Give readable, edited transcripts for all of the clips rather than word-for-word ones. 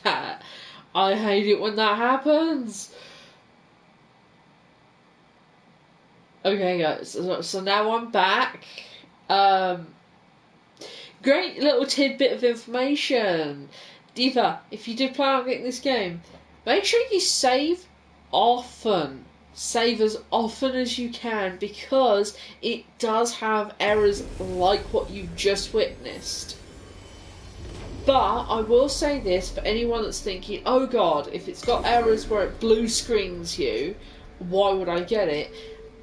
That, I hate it when that happens. Okay, guys, so now I'm back. Great little tidbit of information. Diva, if you do plan on getting this game, make sure you save often. Save as often as you can, because it does have errors like what you've just witnessed. But I will say this for anyone that's thinking, oh god, if it's got errors where it blue screens you, why would I get it?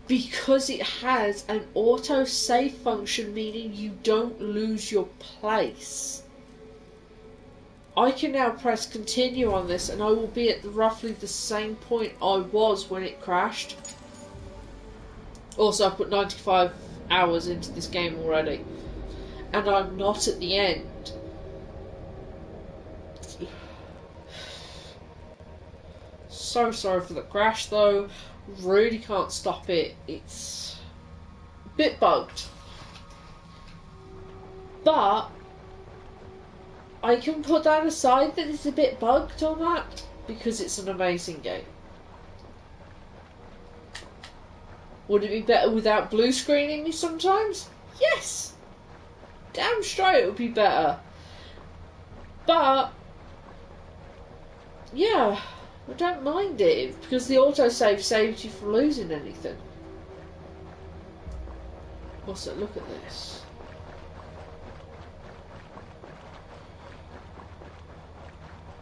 Because it has an auto save function, meaning you don't lose your place. I can now press continue on this and I will be at roughly the same point I was when it crashed. Also, I put 95 hours into this game already, and I'm not at the end. So sorry for the crash though, really can't stop it, it's a bit bugged. But I can put that aside that it's a bit bugged on that, because it's an amazing game. Would it be better without blue screening me sometimes? Yes! Damn straight it would be better. But yeah, I don't mind it, because the autosave saves you from losing anything. Also, look at this.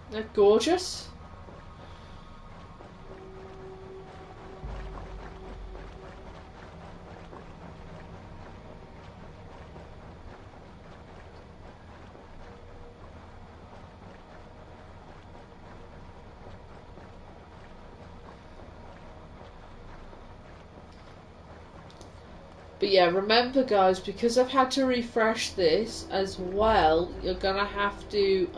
Isn't that gorgeous? But yeah, remember guys, because I've had to refresh this as well, you're gonna have to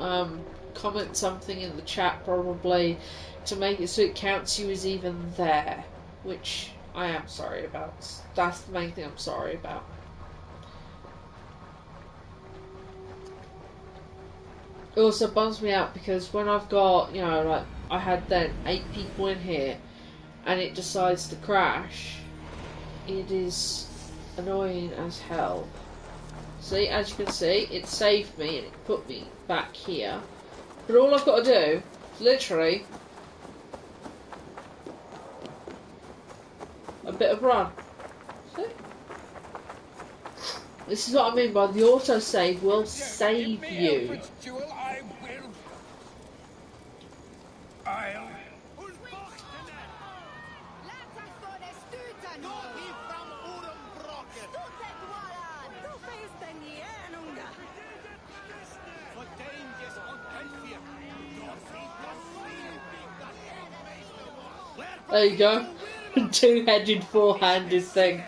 comment something in the chat probably to make it so it counts you as even there, which I am sorry about. That's the main thing I'm sorry about. It also bums me out because when I've got, you know, like I had then 8 people in here and it decides to crash, it is annoying as hell. See, as you can see, it saved me and it put me back here. But all I've got to do is literally a bit of run. See? This is what I mean by the autosave will save you. There you go. Two-headed, four-handed thing.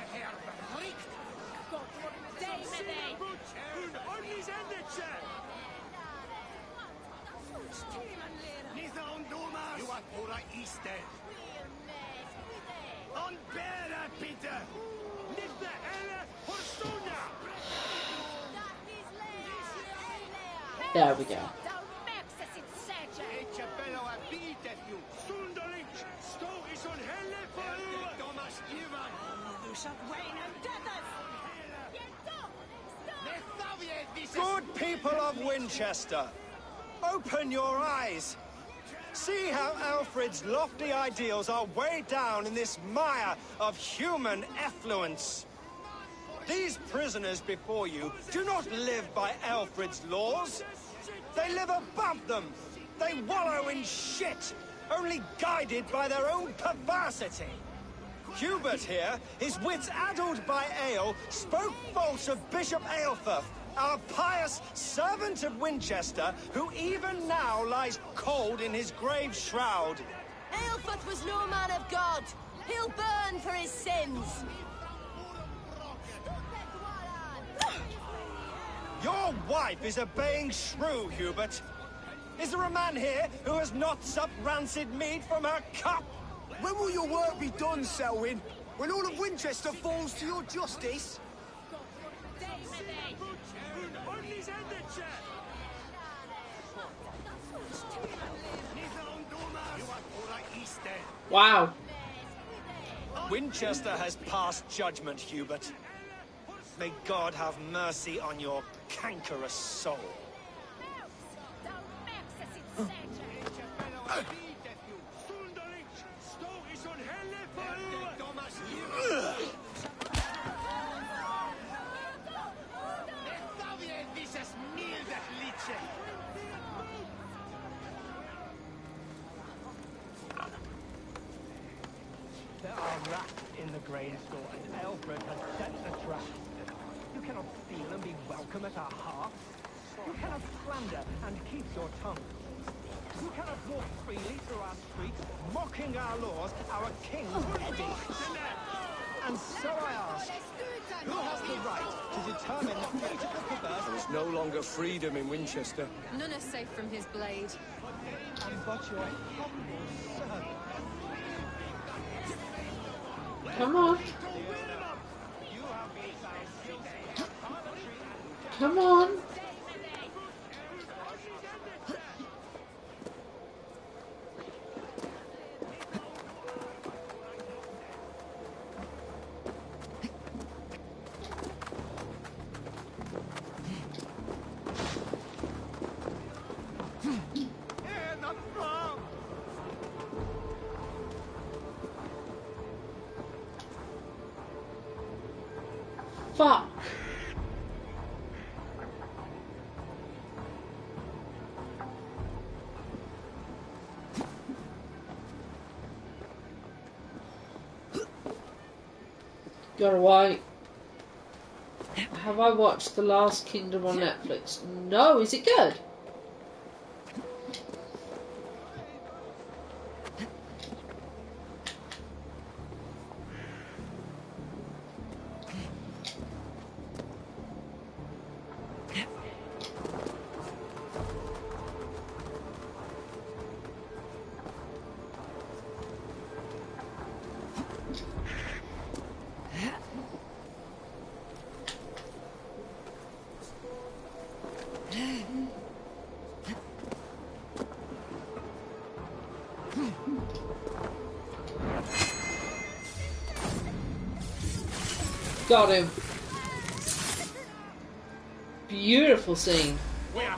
There we go. Good people of Winchester, open your eyes. See how Alfred's lofty ideals are weighed down in this mire of human effluence. These prisoners before you do not live by Alfred's laws. They live above them. They wallow in shit, only guided by their own perversity. Hubert here, his wits addled by ale, spoke false of Bishop Aelfirth, our pious servant of Winchester, who even now lies cold in his grave shroud. Aelfirth was no man of God. He'll burn for his sins. Your wife is a baying shrew, Hubert. Is there a man here who has not supped rancid mead from her cup? When will your work be done, Selwyn? When all of Winchester falls to your justice? Wow. Winchester has passed judgment, Hubert. May God have mercy on your cankerous soul. There are rats in the grain store, and Alfred has set the trap. You cannot steal and be welcome at our hearth. You cannot slander and keep your tongue. You cannot walk freely through our streets, Mocking our laws, our king's Eddie. And so I ask, who has the right to determine the fate of the perverse? There is no longer freedom in Winchester. None is safe from his blade. But your humble servant. Come on. Come on. Fuck. Gotta wait. Have I watched The Last Kingdom on Netflix? No, is it good? Got him. Beautiful scene. Yeah,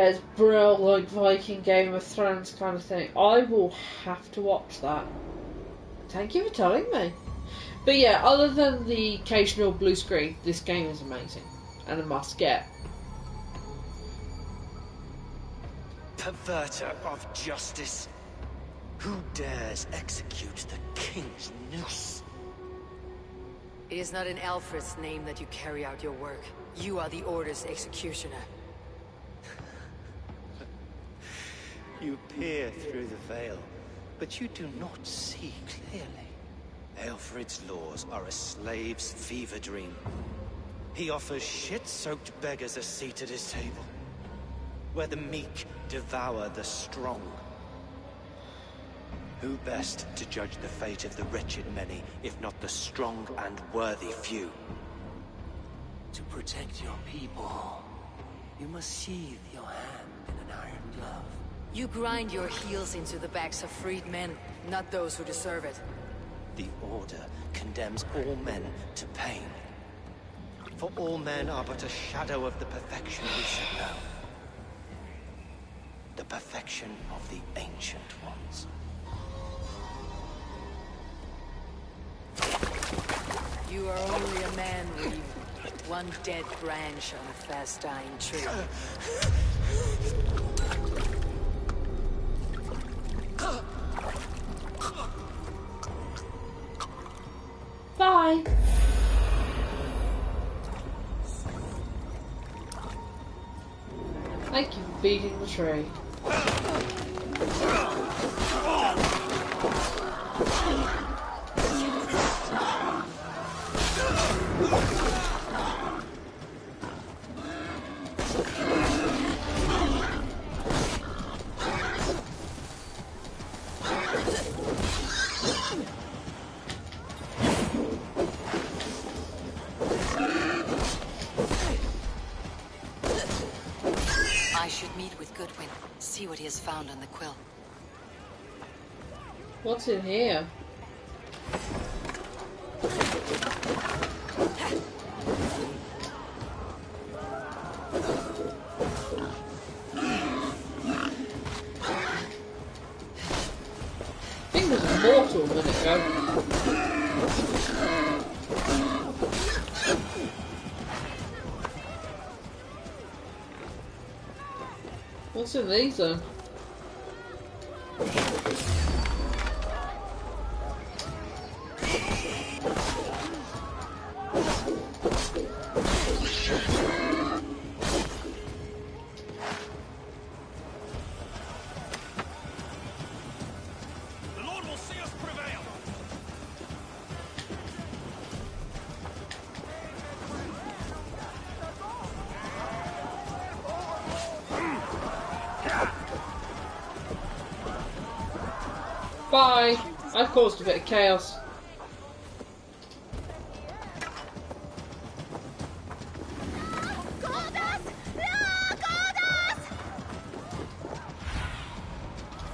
it's brilliant, like Viking Game of Thrones kind of thing. I will have to watch that. Thank you for telling me. But yeah, other than the occasional blue screen, this game is amazing and a must get. Perverter of justice. Who dares execute the king's noose? It is not in Alfred's name that you carry out your work. You are the Order's executioner. You peer through the veil, but you do not see clearly. Alfred's laws are a slave's fever dream. He offers shit-soaked beggars a seat at his table, where the meek devour the strong. Who best to judge the fate of the wretched many, if not the strong and worthy few? To protect your people, you must sheathe your hand in an iron glove. You grind your heels into the backs of freed men, not those who deserve it. The Order condemns all men to pain. For all men are but a shadow of the perfection we should know. The perfection of the Ancient Ones. You are only a man, Reeve. One dead branch on a fast-dying tree. Bye. Thank you for feeding the tree. I should meet with Goodwin, see what he has found on the quill. What's in here? I think it was mortal a minute ago. What's in these then? Bye! I've caused a bit of chaos.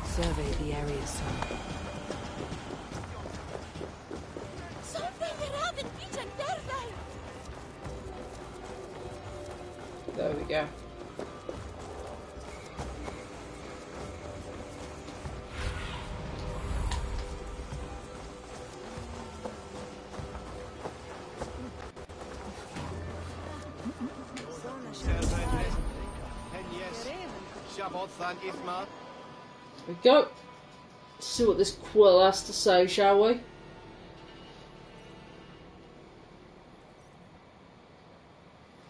Survey the area, son. There we go. There we go. Let's see what this quill has to say, shall we?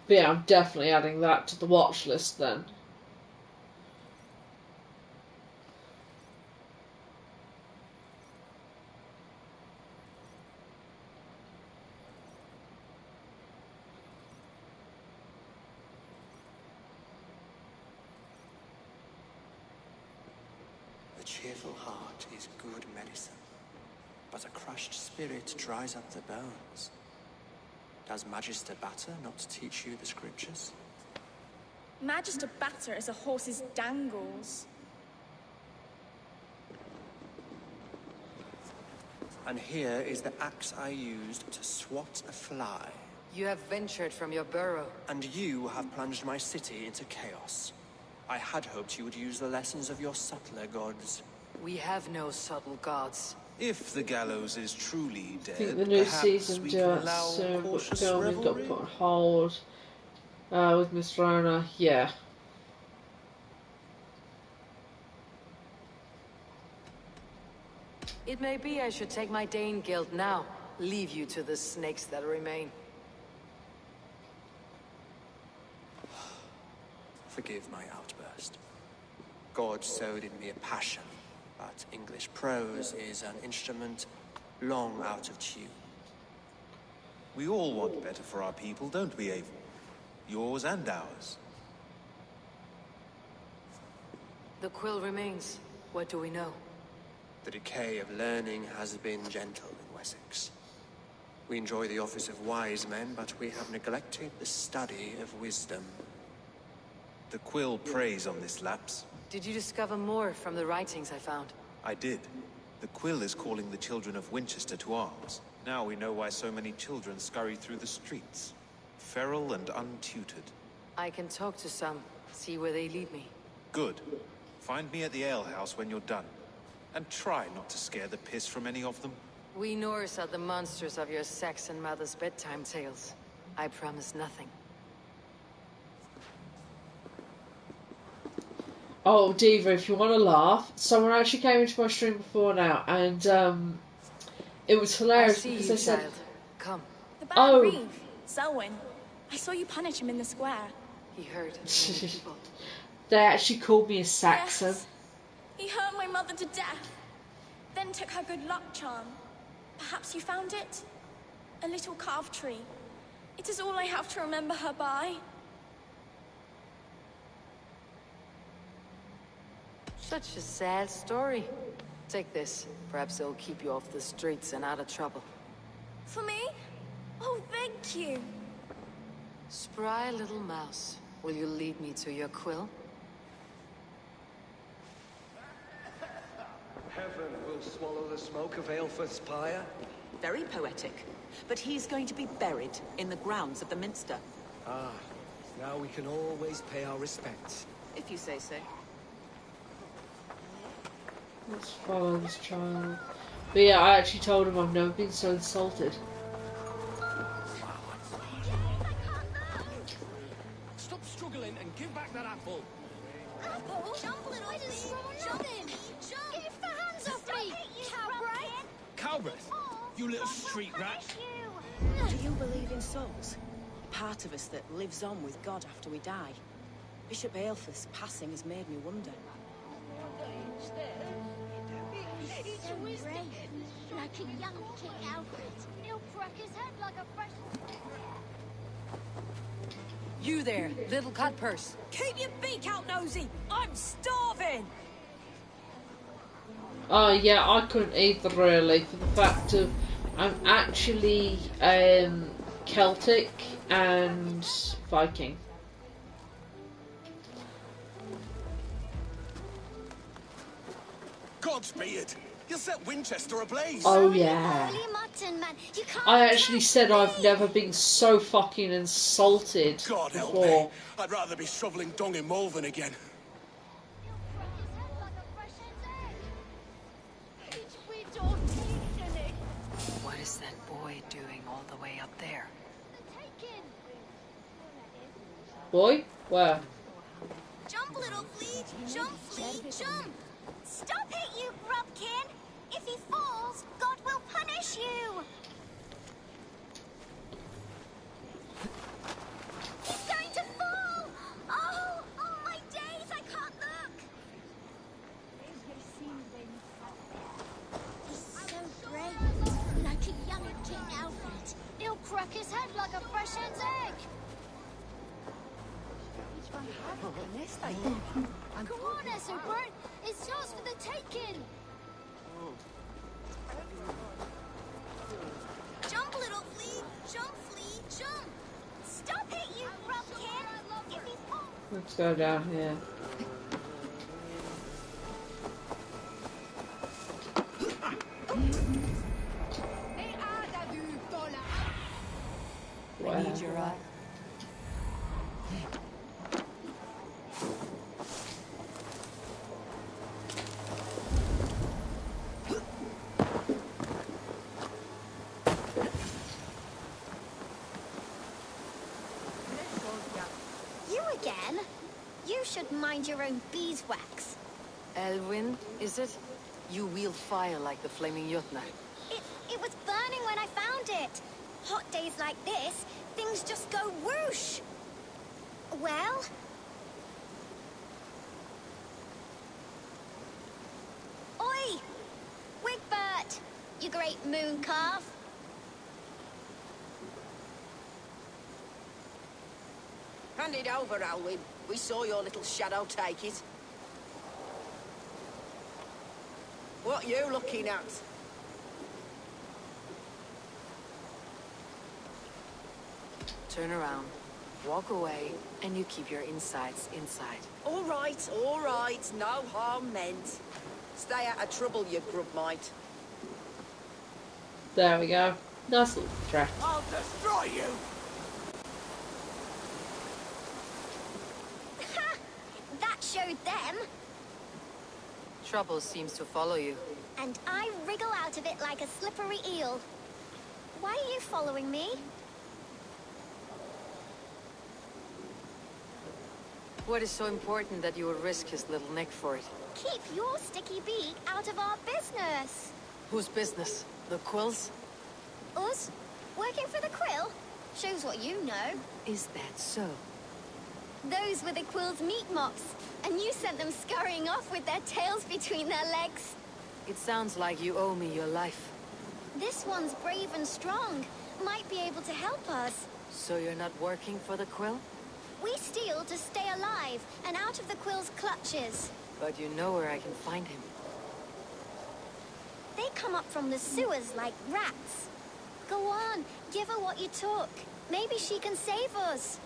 But yeah, I'm definitely adding that to the watch list then. A cheerful heart is good medicine, but a crushed spirit dries up the bones. Does Magister Batter not teach you the scriptures? Magister Batter is a horse's dangles. And here is the axe I used to swat a fly. You have ventured from your burrow. And you have plunged my city into chaos. I had hoped you would use the lessons of your subtler gods. We have no subtle gods. If the gallows is truly dead, I think the new perhaps season we do can it allow soon, but cautious filming got revelry. put on hold with Miss Rona. Yeah. It may be I should take my Dane guild now. Leave you to the snakes that remain. Forgive my outburst. God sowed in me a passion, but English prose is an instrument long out of tune. We all want better for our people, don't we, Abel? Yours and ours. The quill remains. What do we know? The decay of learning has been gentle in Wessex. We enjoy the office of wise men, but we have neglected the study of wisdom. The quill preys on this lapse. Did you discover more from the writings I found? I did. The quill is calling the children of Winchester to arms. Now we know why so many children scurry through the streets. Feral and untutored. I can talk to some, see where they lead me. Good. Find me at the alehouse when you're done. And try not to scare the piss from any of them. We Norse are the monsters of your Saxon mother's bedtime tales. I promise nothing. Oh, Diva, if you want to laugh, someone actually came into my stream before now, and it was I hilarious see because you, they said, child. Come. The bad Oh. Reeve, Selwyn. I saw you punish him in the square. He hurt many people. they actually called me a Saxon. Yes. He hurt my mother to death. Then took her good luck charm. Perhaps you found it? A little carved tree. It is all I have to remember her by. Such a sad story. Take this. Perhaps it'll keep you off the streets and out of trouble. For me? Oh, thank you. Spry little mouse. Will you lead me to your quill? Heaven will swallow the smoke of Aelfirth's pyre. Very poetic. But he's going to be buried in the grounds of the Minster. Ah, now we can always pay our respects. If you say so. Let's follow this child. But yeah, I actually told him I've never been so insulted. Stop struggling and give back that apple. Apple? Jump, little thing! Jump in! Jump! Get your hands off me! Cowbreath! Cowbreath, you little street rat. Do you believe in souls? Part of us that lives on with God after we die. Bishop Aelfirth's passing has made me wonder. Like a young King Alfred. He'll crack his head like a fresh... You there, little cutpurse. Keep your beak out, nosy! I'm starving! Oh yeah, I couldn't either really, for the fact of I'm actually Celtic and Viking. Godspeed! You'll set Winchester ablaze! Oh yeah. Holy mutton, man. You can't I actually said I've never been so fucking insulted God help before. me. I'd rather be shoveling dung in Malvern again. What is that boy doing all the way up there? Boy? Where? Jump, little flea! Jump, flea! Jump! Stop it, you grubkin! If he falls, God will punish you! He's going to fall! Oh, oh my days, I can't look! He's so brave, like a young King Alfred. He'll crack his head like a fresh hen's egg! Come on, Ethelbert! It's yours for the taking! Jump, little flea! Jump, flea! Jump! Stop it, you grubkin! If he's on... Let's go down here. I need your eye. You again? You should mind your own beeswax. Elwyn, is it? You wield fire like the flaming Jotnar. It was burning when I found it. Hot days like this, things just go whoosh. Well? Oi! Wigbert! You great moon calf! Hand it over, Alwyn. We saw your little shadow take it. What you looking at? Turn around, walk away, and you keep your insides inside. All right, no harm meant. Stay out of trouble, you grub mite. There we go. Nice little threat. I'll destroy you! Ha! That showed them. Trouble seems to follow you. And I wriggle out of it like a slippery eel. Why are you following me? What is so important that you would risk his little neck for it? Keep your sticky beak out of our business. Whose business? The Quill's? Us? Working for the Quill? Shows what you know. Is that so? Those were the Quill's meat mops, and you sent them scurrying off with their tails between their legs. It sounds like you owe me your life. This one's brave and strong. Might be able to help us. So you're not working for the Quill? We steal to stay alive and out of the Quill's clutches. But you know where I can find him. They come up from the sewers like rats. Go on, give her what you took. Maybe she can save us.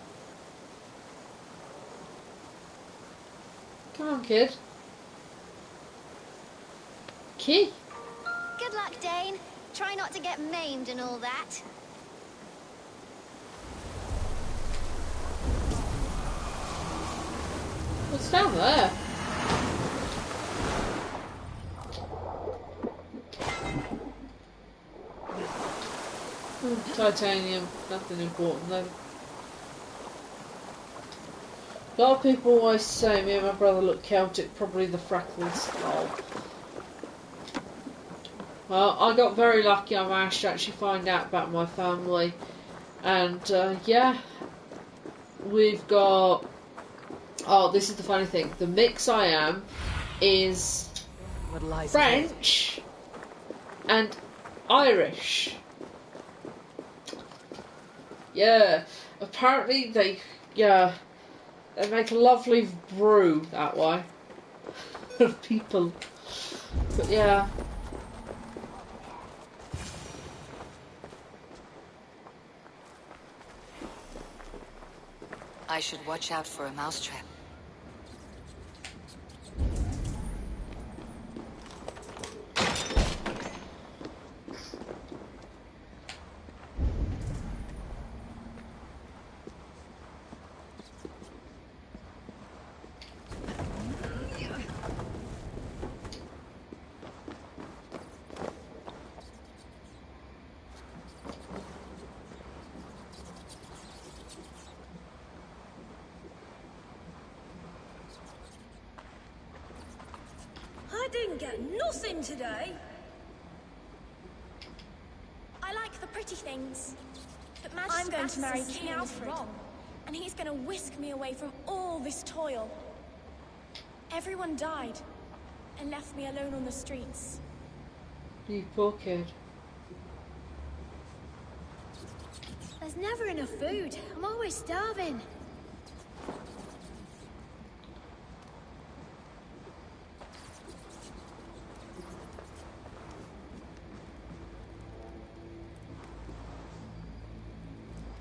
Come on, kid. key. Good luck, Dane. Try not to get maimed and all that. What's down there? Titanium, nothing important though. A lot of people always say me and my brother look Celtic, probably the freckled skull. Well, I got very lucky. I managed to actually find out about my family. And, yeah, we've got... Oh, this is the funny thing. The mix I am is French and Irish. Yeah, apparently they make a lovely brew that way of people. But yeah. I should watch out for a mousetrap. I didn't get nothing today. I like the pretty things. But I'm going to marry King Alfred, Alfred, and he's going to whisk me away from all this toil. Everyone died and left me alone on the streets. You poor kid. There's never enough food. I'm always starving.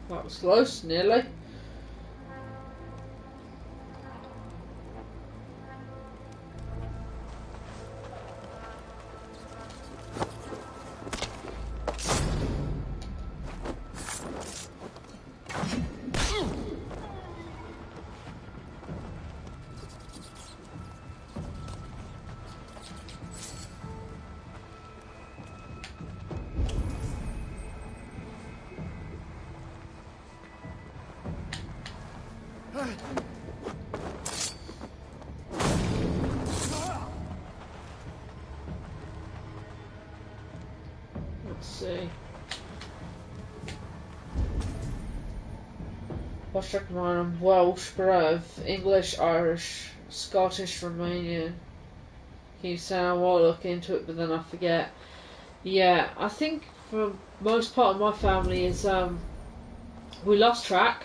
That was close, nearly. Let's see. What's recommend? I'm Welsh, Brev, English, Irish, Scottish, Romanian. Keep saying I want to look into it, but then I forget. Yeah, I think for most part of my family is we lost track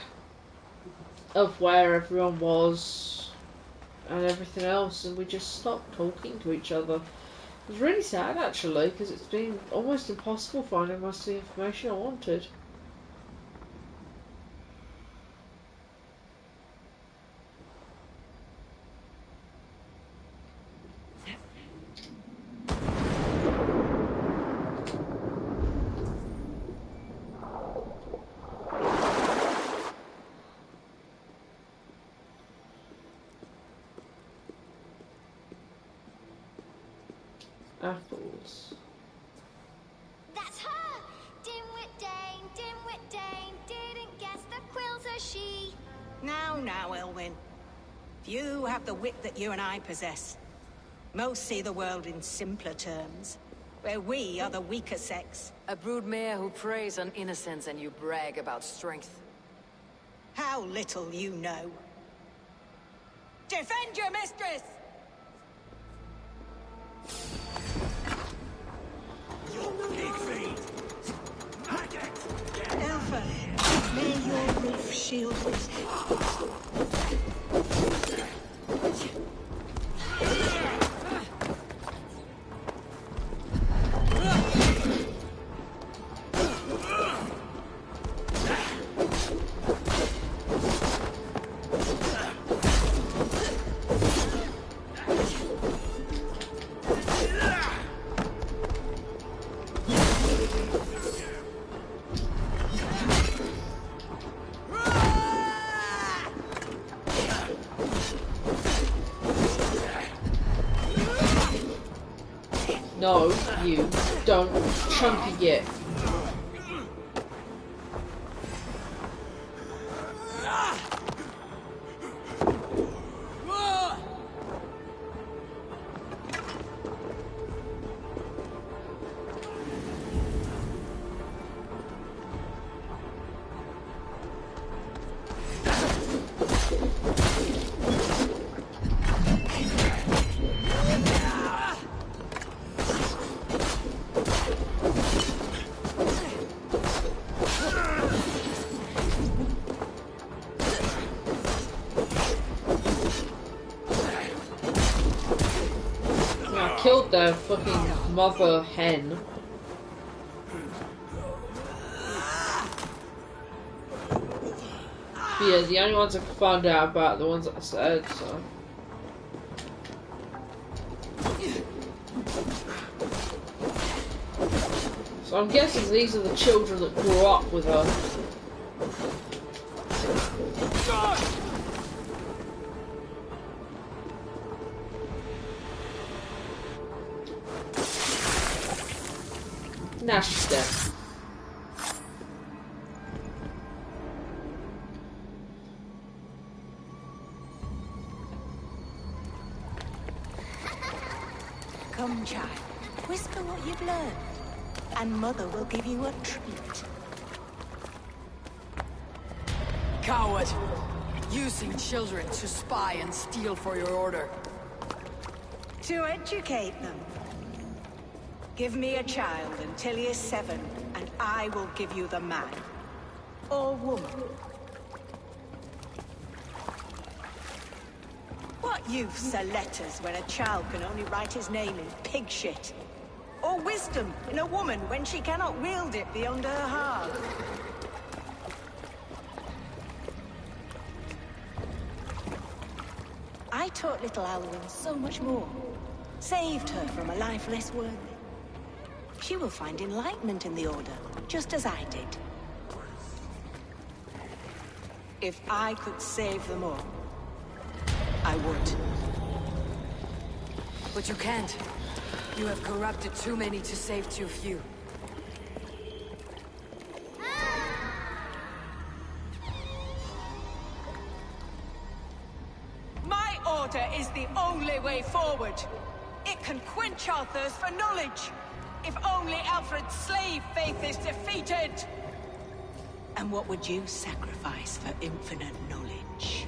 of where everyone was and everything else, and we just stopped talking to each other. It was really sad actually, because it's been almost impossible finding most of the information I wanted. Apples. That's her! Dimwit Dane, didn't guess the quill's a she. Now, Elwyn. Few have the wit that you and I possess. Most see the world in simpler terms, where we are the weaker sex. A broodmare who preys on innocence and you brag about strength. How little you know. Defend your mistress! Alpha, may your roof shield us. No, you don't chunky it. Killed their fucking mother hen. But yeah, the only ones I could find out about are the ones that I said, so. So I'm guessing these are the children that grew up with her. Now she's dead. Come, child. Whisper what you've learned, and Mother will give you a treat. Coward! Using children to spy and steal for your order. To educate them. Give me a child until he is 7, and I will give you the man. Or woman. What use are letters when a child can only write his name in pig shit? Or wisdom in a woman when she cannot wield it beyond her heart? I taught little Alwyn so much more. Saved her from a life less worthy. She will find enlightenment in the Order, just as I did. If I could save them all, I would. But you can't. You have corrupted too many to save too few. My Order is the only way forward. It can quench our thirst for knowledge. If only Alfred's slave faith is defeated! And what would you sacrifice for infinite knowledge?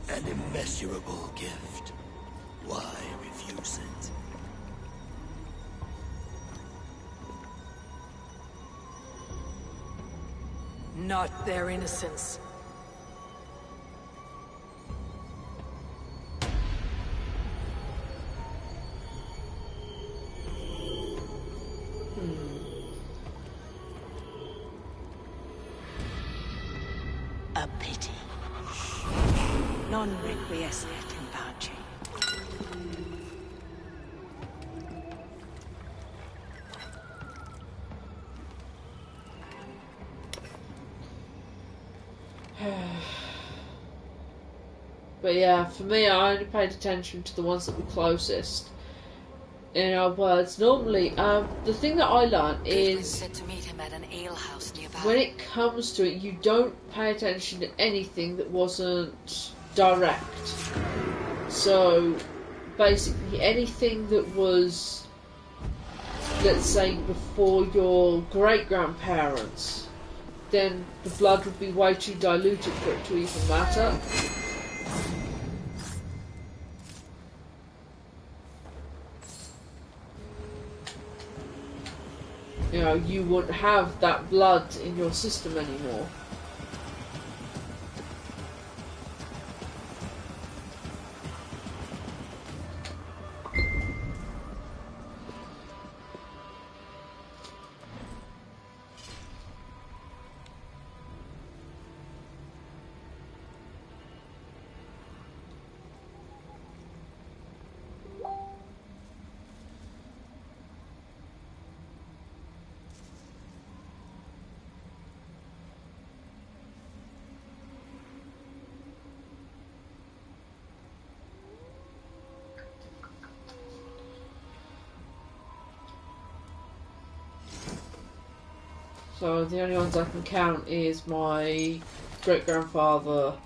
An immeasurable gift. Why refuse it? Not their innocence. A pity. Non requiescat in pace. But yeah, for me, I only paid attention to the ones that were closest. In our words, normally, the thing that I learned is said to meet him at an alehouse nearby. when it comes to it, you don't pay attention to anything that wasn't direct. So, basically, anything that was, let's say, before your great-grandparents, then the blood would be way too diluted for it to even matter. You know, you wouldn't have that blood in your system anymore. So the only ones I can count is my great-grandfather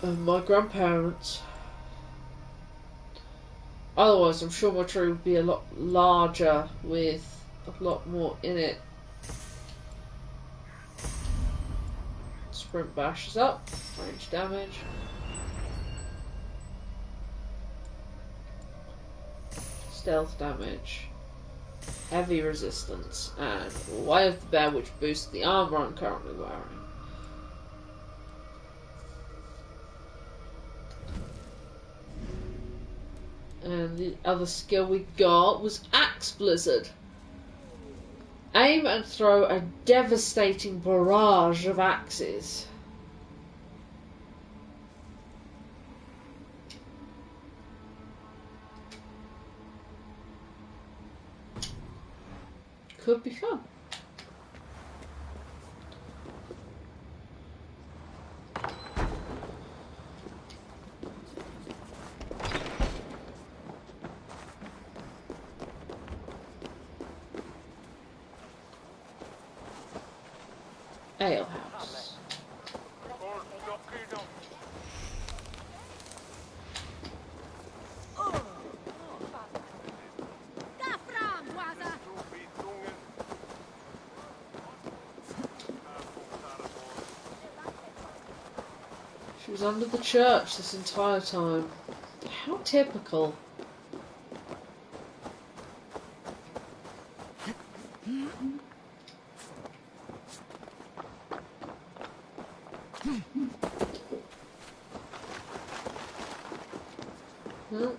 and my grandparents. Otherwise, I'm sure my tree would be a lot larger with a lot more in it. Sprint bashes up, range damage. Stealth damage. Heavy resistance. And Way of the Bear, which boosts the armor I'm currently wearing. And the other skill we got was Axe Blizzard. Aim and throw a devastating barrage of axes. Could be fun. Ale house. She was under the church this entire time. How typical. Well,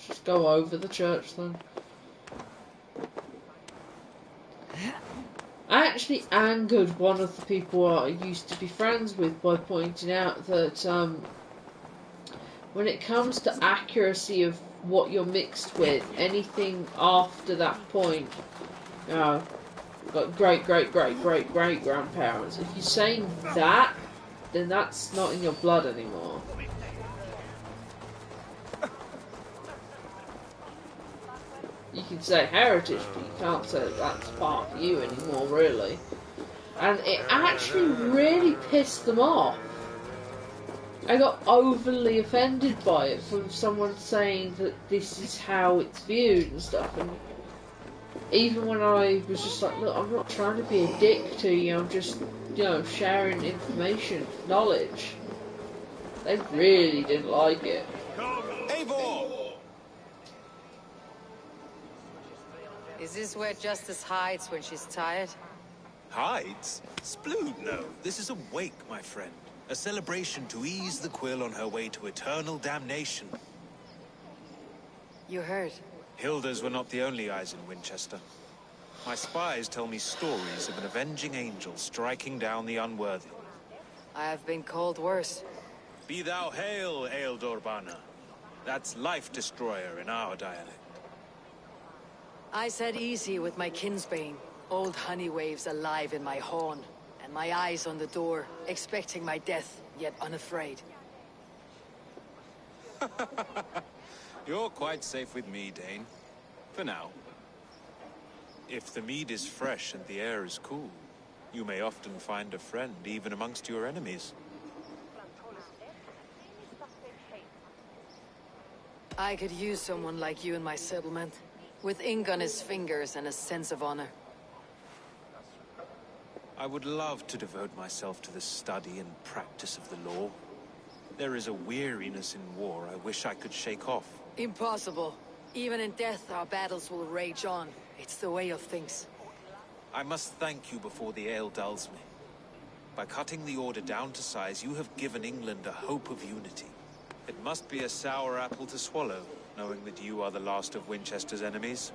just go over the church then. I actually angered one of the people I used to be friends with by pointing out that when it comes to accuracy of what you're mixed with, anything after that point, like great-great-great-great-great-grandparents, if you're saying that, then that's not in your blood anymore. You can say heritage, but you can't say that that's part of you anymore, really. And it actually really pissed them off. I got overly offended by it from someone saying that this is how it's viewed and stuff. And even when I was just like, look, I'm not trying to be a dick to you, I'm just, sharing information, knowledge. They really didn't like it. Eivor! Is this where Justice hides when she's tired? Hides? Splood, no. This is a wake, my friend. A celebration to ease the quill on her way to eternal damnation. You heard. Hilda's were not the only eyes in Winchester. My spies tell me stories of an avenging angel striking down the unworthy. I have been called worse. Be thou hail, Ealdorbanna. That's Life Destroyer in our dialect. I said easy with my kinsbane. Old honey waves alive in my horn, and my eyes on the door, expecting my death, yet unafraid. You're quite safe with me, Dane. For now. If the mead is fresh and the air is cool, you may often find a friend even amongst your enemies. I could use someone like you in my settlement, with ink on his fingers and a sense of honor. I would love to devote myself to the study and practice of the law. There is a weariness in war I wish I could shake off. Impossible. Even in death, our battles will rage on. It's the way of things. I must thank you before the ale dulls me. By cutting the order down to size, you have given England a hope of unity. It must be a sour apple to swallow, knowing that you are the last of Winchester's enemies.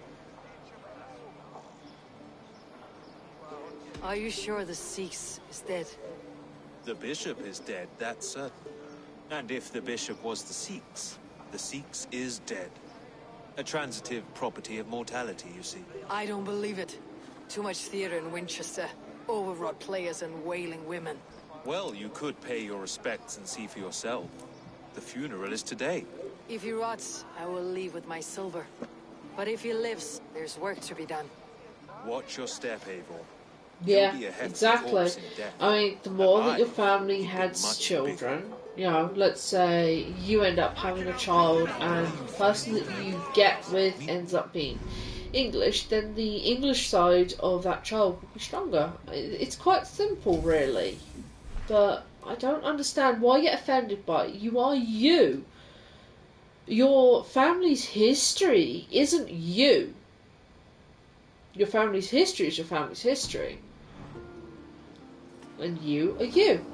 Are you sure the Sikhs is dead? The bishop is dead, that's certain. And if the bishop was the Sikhs is dead. A transitive property of mortality, you see. I don't believe it. Too much theater in Winchester. Overwrought players and wailing women. Well, you could pay your respects and see for yourself. The funeral is today. If he rots, I will leave with my silver. But if he lives, there's work to be done. Watch your step, Eivor. Yeah, You'll be a hefty exactly. corpse in death. I mean, the more And that your I family will be has much children, you know, let's say you end up having a child and the person that you get with ends up being English, then the English side of that child will be stronger. It's quite simple, really. But I don't understand why you get offended by it. You are you. Your family's history isn't you. Your family's history is your family's history. And you are you.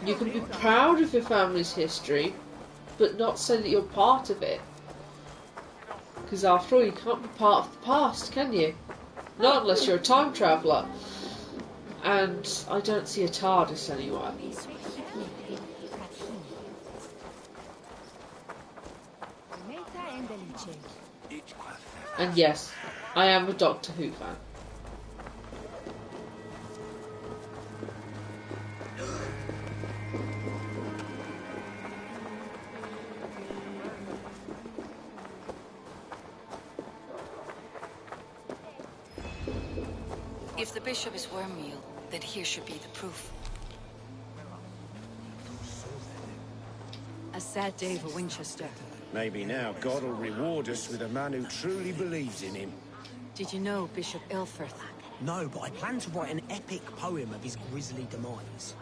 You can be proud of your family's history, but not say that you're part of it. Because after all, you can't be part of the past, can you? Not unless you're a time traveller. And I don't see a TARDIS anywhere. And yes, I am a Doctor Who fan. If the bishop is Wormmeal, then here should be the proof. A sad day for Winchester. Maybe now God will reward us with a man who truly believes in him. Did you know Bishop Aelfirth? No, but I plan to write an epic poem of his grisly demise.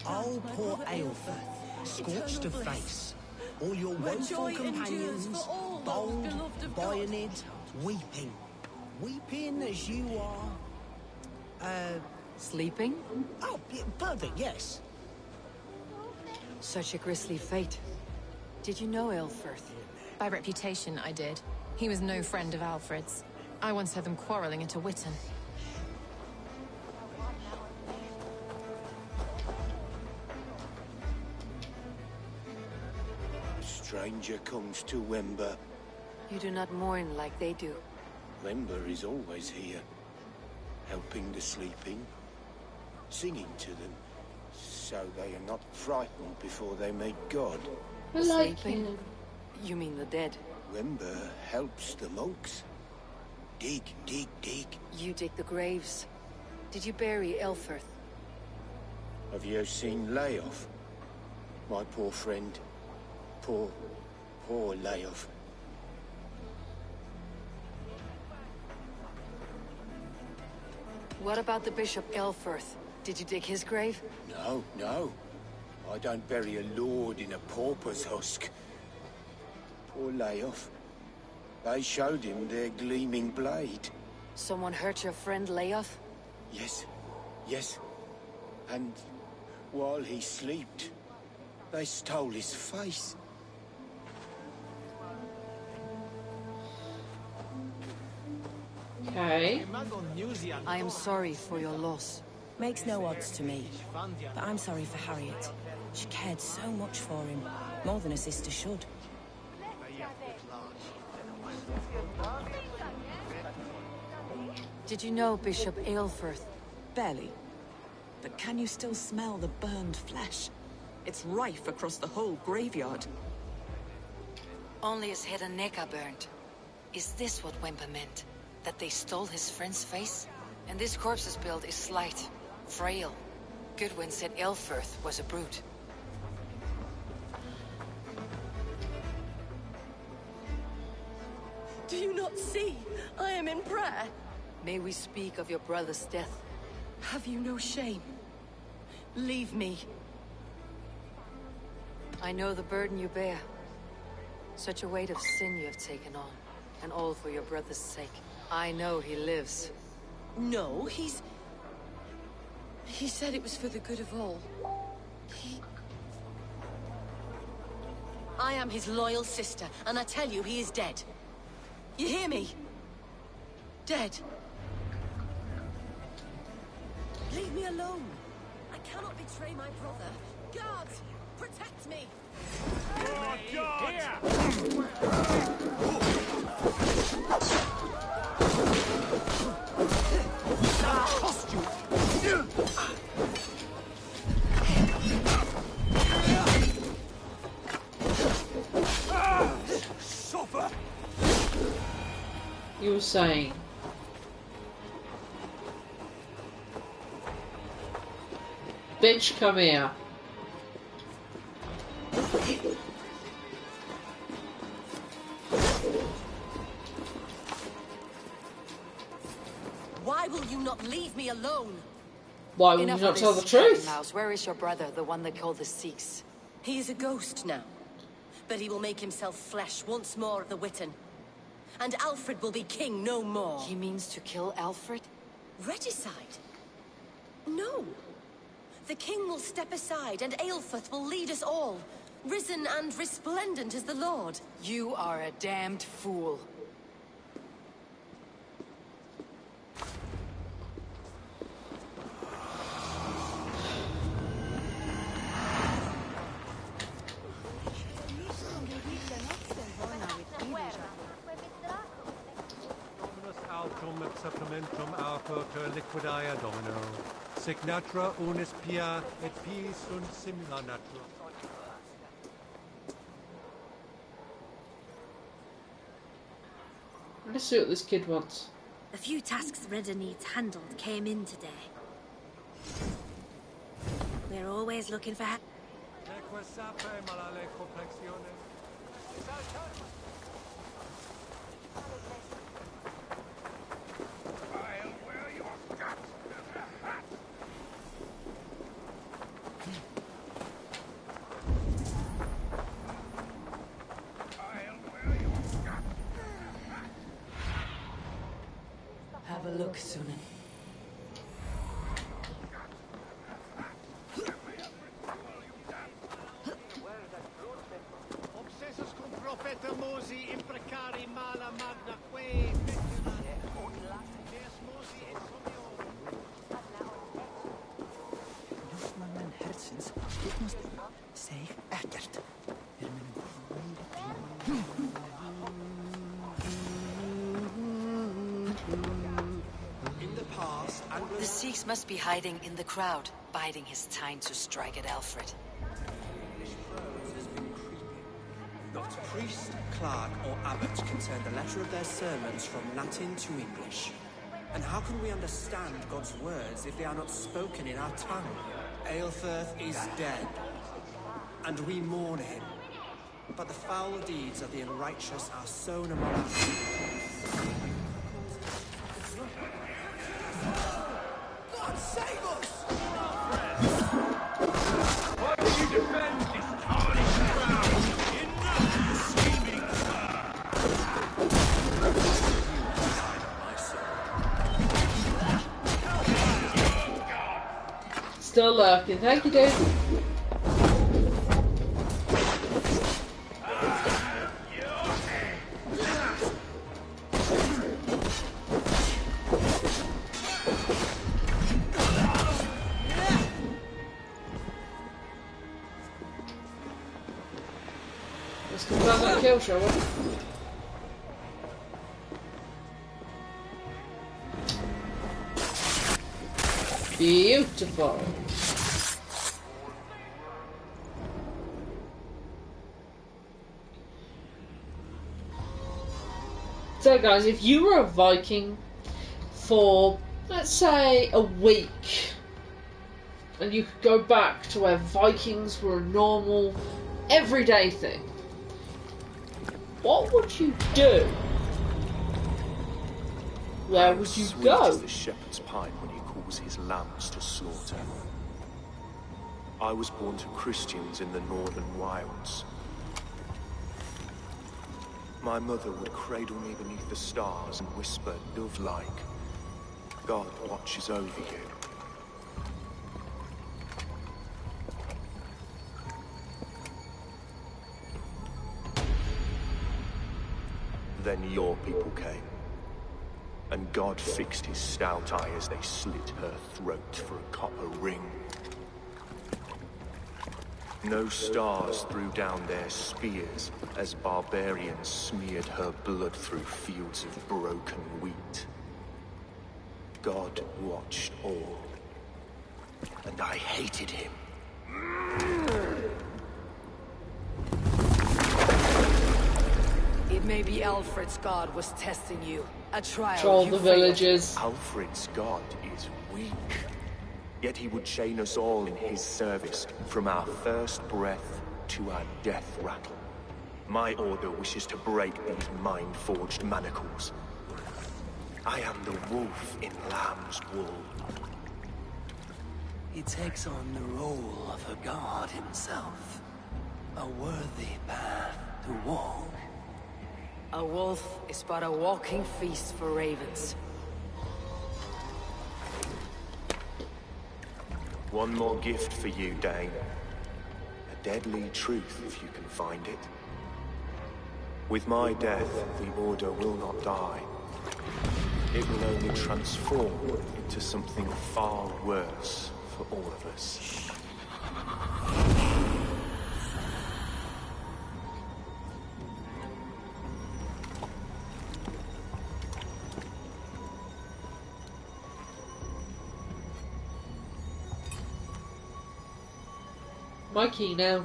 Oh, poor Aelfirth, scorched of face. All your woeful companions, bold, Bionid, weeping. Weeping as you are... Sleeping? Oh, yeah, perfect, yes. Such a grisly fate. Did you know Aelfirth? By reputation, I did. He was no friend of Alfred's. I once heard them quarrelling at a Witten. Stranger comes to Wember. You do not mourn like they do. Wember is always here, helping the sleeping, singing to them, so they are not frightened before they meet God. I like Sleeping? him. You mean the dead? Wember helps the monks. Dig, dig, dig. You dig the graves. Did you bury Aelfirth? Have you seen Layoff? My poor friend. Poor Layoff. What about the Bishop Aelfirth? Did you dig his grave? No, no. I don't bury a lord in a pauper's husk. Poor Layoff. They showed him their gleaming blade. Someone hurt your friend Layoff? Yes, yes. And while he slept, they stole his face. Okay. I am sorry for your loss. Makes no odds to me. But I'm sorry for Harriet. She cared so much for him. More than a sister should. Did you know Bishop Aelfirth? Barely. But can you still smell the burned flesh? It's rife across the whole graveyard. Only his head and neck are burned. Is this what Wemper meant? That they stole his friend's face? And this corpse's build is slight, frail. Goodwin said Aelfirth was a brute. Do you not see? I am in prayer. May we speak of your brother's death? Have you no shame? Leave me. I know the burden you bear. Such a weight of sin you have taken on. And all for your brother's sake. I know he lives. No, he said it was for the good of all. I am his loyal sister, and I tell you, he is dead. You hear me? Dead. Leave me alone. I cannot betray my brother. Guards, protect me. Oh, God! you were saying. Bitch, come here. Why will you not leave me alone? Why would you Enough not of tell this, the truth? Mouse. Where is your brother, the one they call the Sikhs? He is a ghost now. But he will make himself flesh once more of the Witten. And Alfred will be king no more. He means to kill Alfred? Regicide? No. The king will step aside and Aelfrith will lead us all. Risen and resplendent as the Lord. You are a damned fool. Altum et supplementum autor liquidia domino. Sic natura unis pia et pis sunt simila natura. Let's see what this kid wants. A few tasks Ridder needs handled came in today. We're always looking for help. Neque sape malale complexione. Have a look, Sunan. Obsessus cum profeta Mosi imprecari mala magna que Just mijn hersens, dit moest zeg ekkert. In the past, the Sikhs must be hiding in the crowd, biding his time to strike at Alfred. Not priest, clerk, or abbot can turn the letter of their sermons from Latin to English. And how can we understand God's words if they are not spoken in our tongue? Aelfrith is dead, and we mourn him. But the foul deeds of the unrighteous are sown among our people. God save us! Why do you defend this tarnished ground? Enough scheming, Still lurking. Thank you, dude. Let's confirm that kill, shall we? Beautiful. So guys, if you were a Viking for, let's say, a week, and you could go back to where Vikings were a normal, everyday thing, what would you do? Where would you Sweet go? as the shepherd's pipe when he calls his lambs to slaughter. I was born to Christians in the northern wilds. My mother would cradle me beneath the stars and whisper, dove-like, God watches over you. Then your people came, and God fixed his stout eye as they slit her throat for a copper ring. No stars threw down their spears as barbarians smeared her blood through fields of broken wheat. God watched all, and I hated him. It Maybe Alfred's god was testing you. A trial Troll you the failed. villagers. Alfred's god is weak. Yet he would chain us all in his service, from our first breath to our death rattle. My order wishes to break these mind-forged manacles. I am the wolf in lamb's wool. He takes on the role of a god himself. A worthy path to walk. A wolf is but a walking feast for ravens. One more gift for you, Dane. A deadly truth, if you can find it. With my death, the Order will not die. It will only transform into something far worse for all of us. My key now.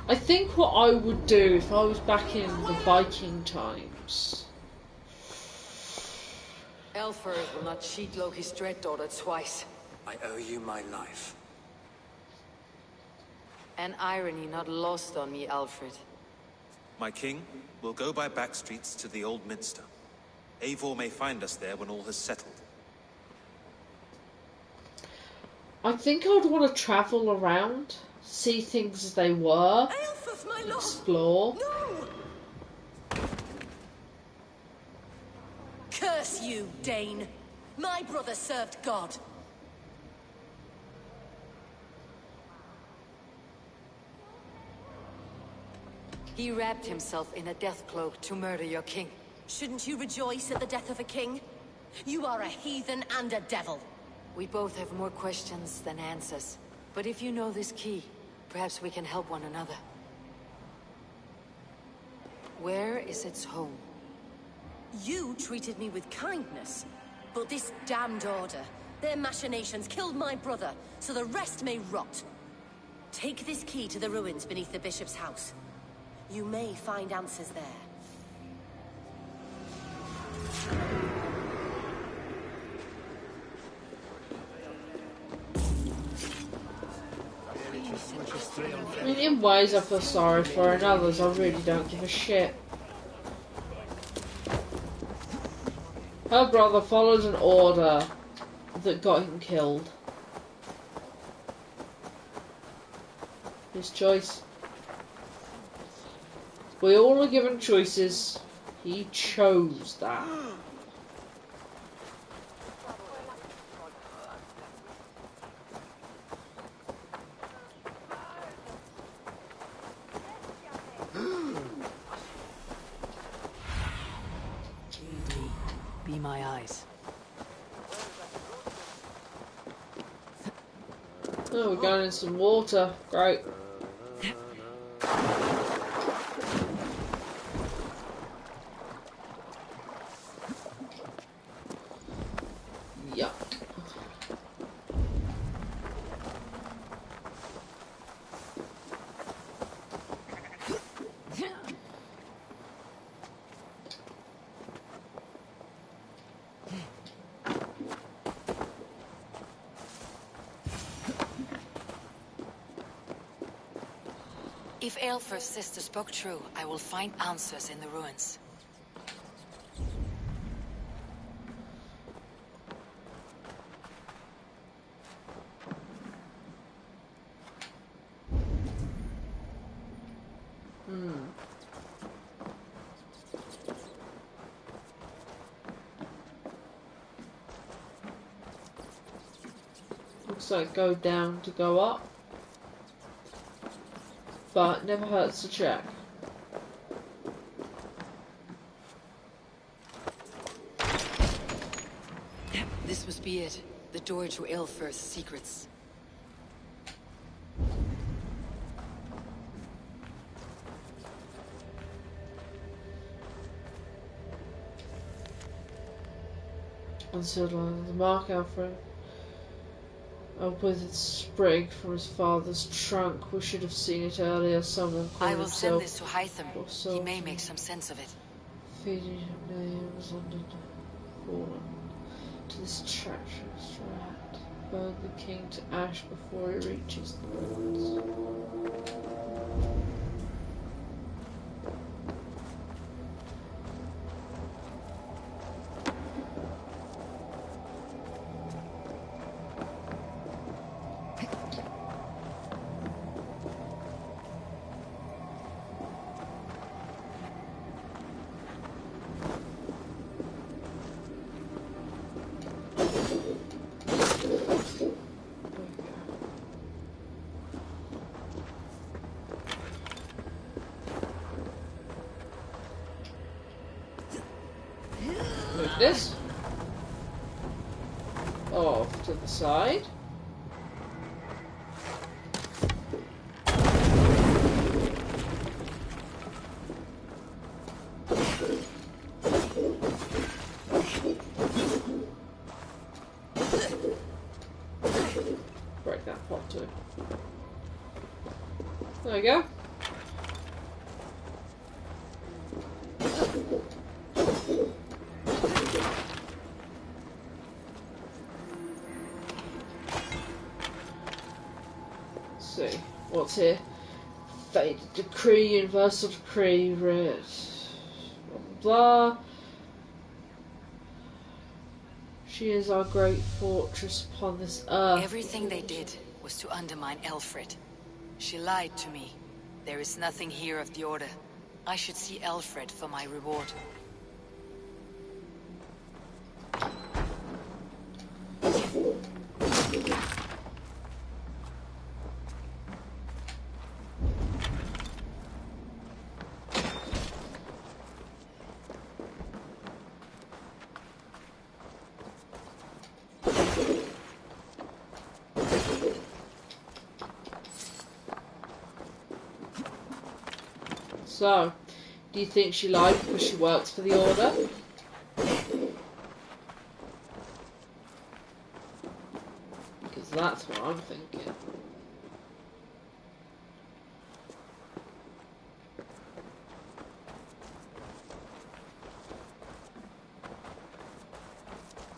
I think what I would do if I was back in the Viking times. Alfred will not cheat Loki's dread daughter twice. I owe you my life. An irony not lost on me, Alfred. My king, we'll go by back streets to the Old Minster. Eivor may find us there when all has settled. I think I would want to travel around, see things as they were, Aelfus, my lord! explore. No! Curse you, Dane! My brother served God. He wrapped himself in a death cloak to murder your king. Shouldn't you rejoice at the death of a king? You are a heathen and a devil. We both have more questions than answers. But if you know this key, perhaps we can help one another. Where is its home? You treated me with kindness. But this damned order, their machinations killed my brother, so the rest may rot. Take this key to the ruins beneath the bishop's house. You may find answers there. I mean, in ways I feel sorry for, in others I really don't give a shit. Her brother follows an order that got him killed. His choice. We all are given choices. He chose that. Be my eyes. Oh, we're going in some water. Great. Yuck. If Aelfir's sister spoke true, I will find answers in the ruins. Looks like go down to go up. But never hurts to check. This must be it. The door to Aelfir's secrets. And so the mark Alfred. A withered sprig from his father's trunk. We should have seen it earlier. Someone called I will send himself this to Hytham. He may make some sense of it. feeding him names under fallen to this treacherous rat. Burn the king to ash before he reaches the ruins. This off to the side. Break that pot too. There we go. See what's here. Fated decree, universal decree, blah blah. She is our great fortress upon this earth. Everything they did was to undermine Alfred. She lied to me. There is nothing here of the Order. I should see Alfred for my reward. So, do you think she lied because she works for the Order? Because that's what I'm thinking.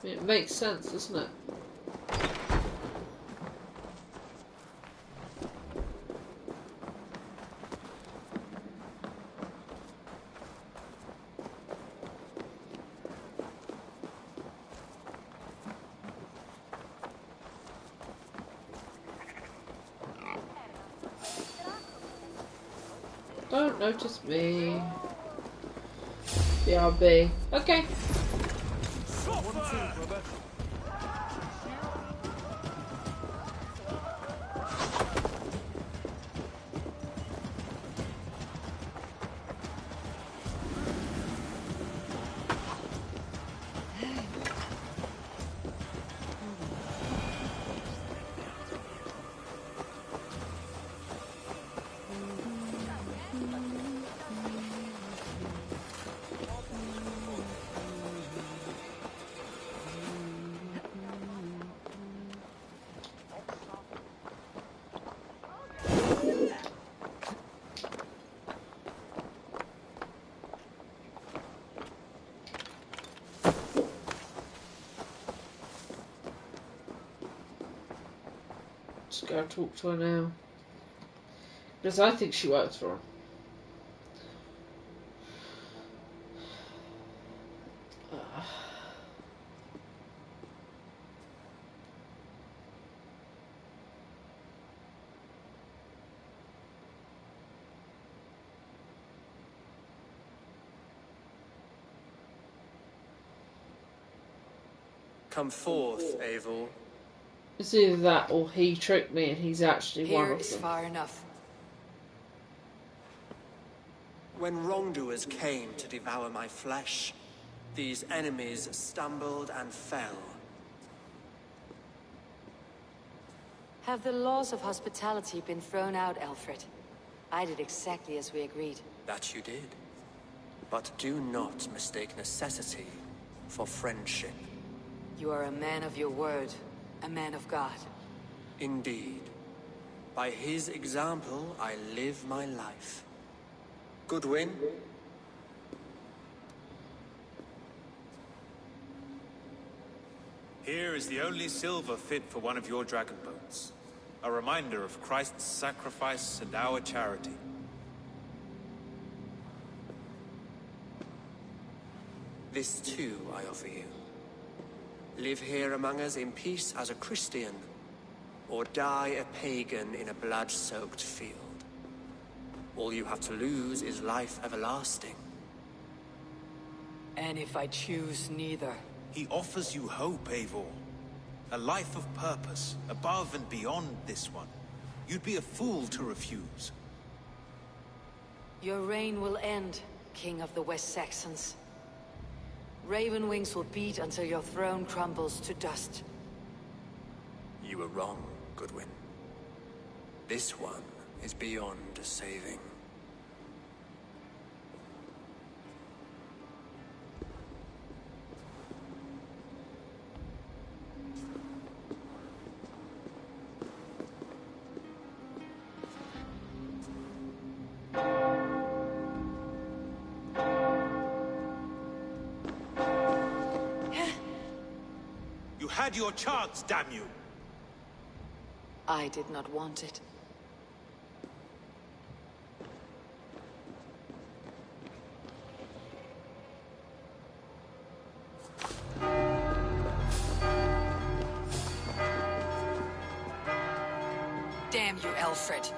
I mean, it makes sense, doesn't it? Don't notice me. BRB. Okay. Just go talk to her now. Because I think she works for him. Come forth, Eivor. It's either that or he tricked me and he's actually one Here of is them. far enough. When wrongdoers came to devour my flesh, these enemies stumbled and fell. Have the laws of hospitality been thrown out, Alfred? I did exactly as we agreed. That you did. But do not mistake necessity for friendship. You are a man of your word, a man of God. Indeed. By his example, I live my life. Goodwin? Here is the only silver fit for one of your dragon boats. A reminder of Christ's sacrifice and our charity. This too I offer you. Live here among us in peace as a Christian, or die a pagan in a blood-soaked field. All you have to lose is life everlasting. And if I choose neither? He offers you hope, Eivor. A life of purpose, above and beyond this one. You'd be a fool to refuse. Your reign will end, King of the West Saxons. Raven wings will beat until your throne crumbles to dust. You were wrong, Goodwin. This one is beyond saving. You had your chance, damn you! I did not want it. Damn you, Alfred.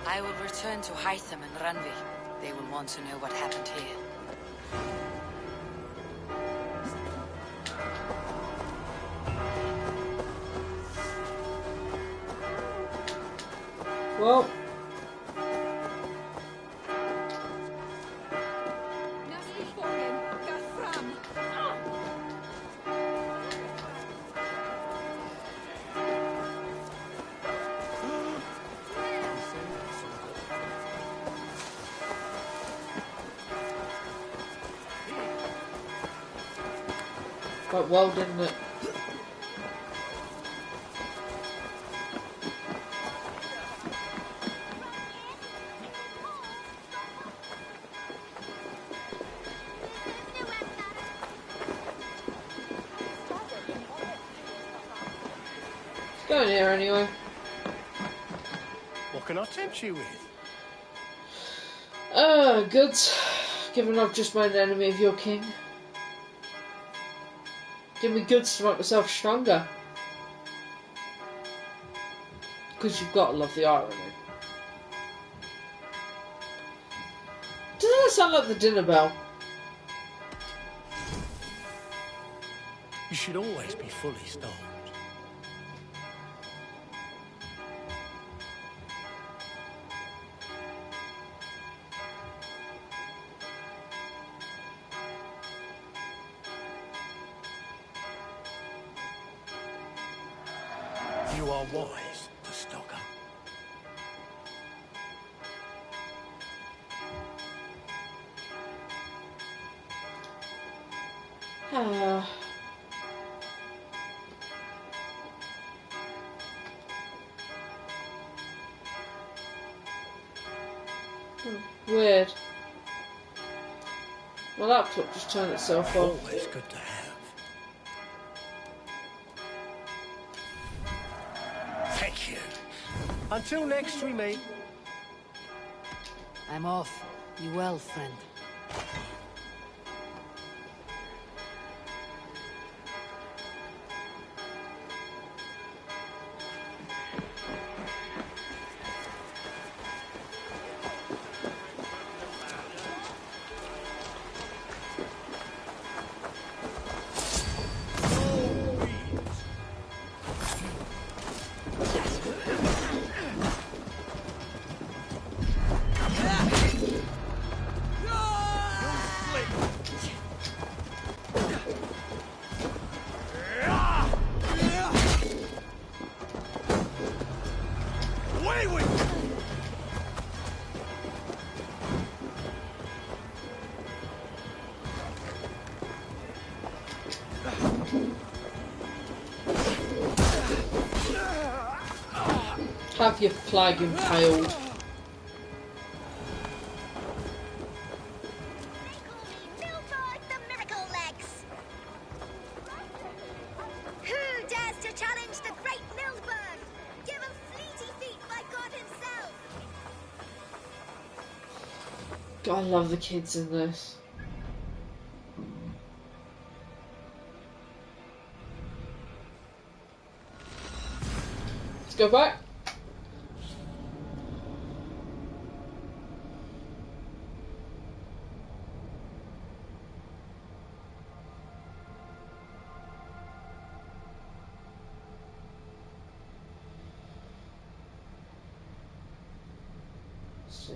I will return to Hytham and Randvi. They will want to know what happened here. Well. Quite well, didn't it? Go in here anyway. What can I tempt you with? Goods. Given I've just made an enemy of your king. Give me goods to make myself stronger. Because you've got to love the irony. Doesn't that sound like the dinner bell? You should always be fully stocked. You are wise to stock up. Weird. My laptop just turned itself off. Always good to have. Thank you. Until next we meet. I'm off. You well, friend. Have your flag impaled. Who dares to challenge the great Mildburn? Give him fleety feet by God himself! God, I love the kids in this. Let's go back. Let's see.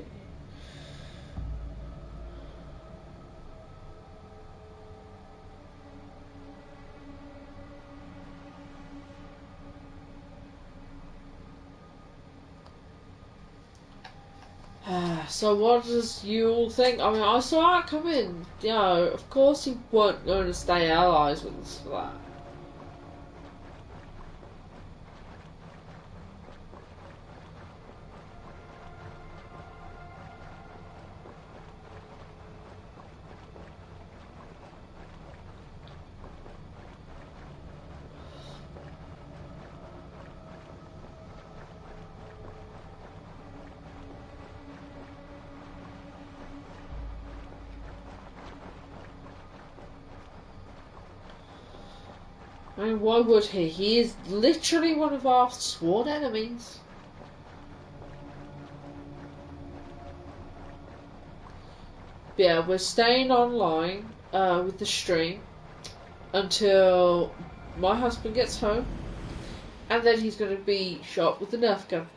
So what does you all think? I mean, I saw it coming. You know, of course he weren't going to stay allies with us for that. I mean, why would he? He is literally one of our sworn enemies. But yeah, we're staying online with the stream until my husband gets home, and then he's going to be shot with the Nerf gun.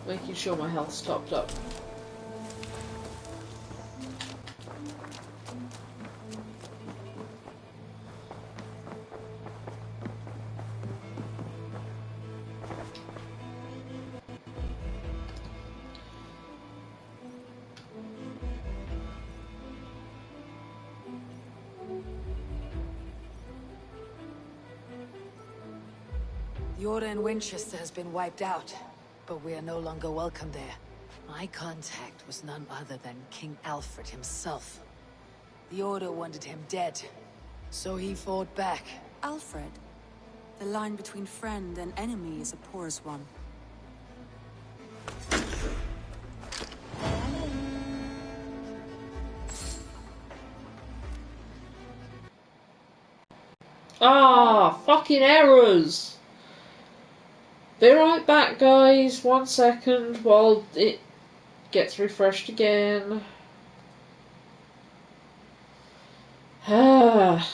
Making sure my health's topped up. The Order in Winchester has been wiped out, but we are no longer welcome there. My contact was none other than King Alfred himself. The Order wanted him dead, so he fought back. Alfred? The line between friend and enemy is a porous one. Ah, fucking errors! Be right back, guys. 1 second while it gets refreshed again. Ah.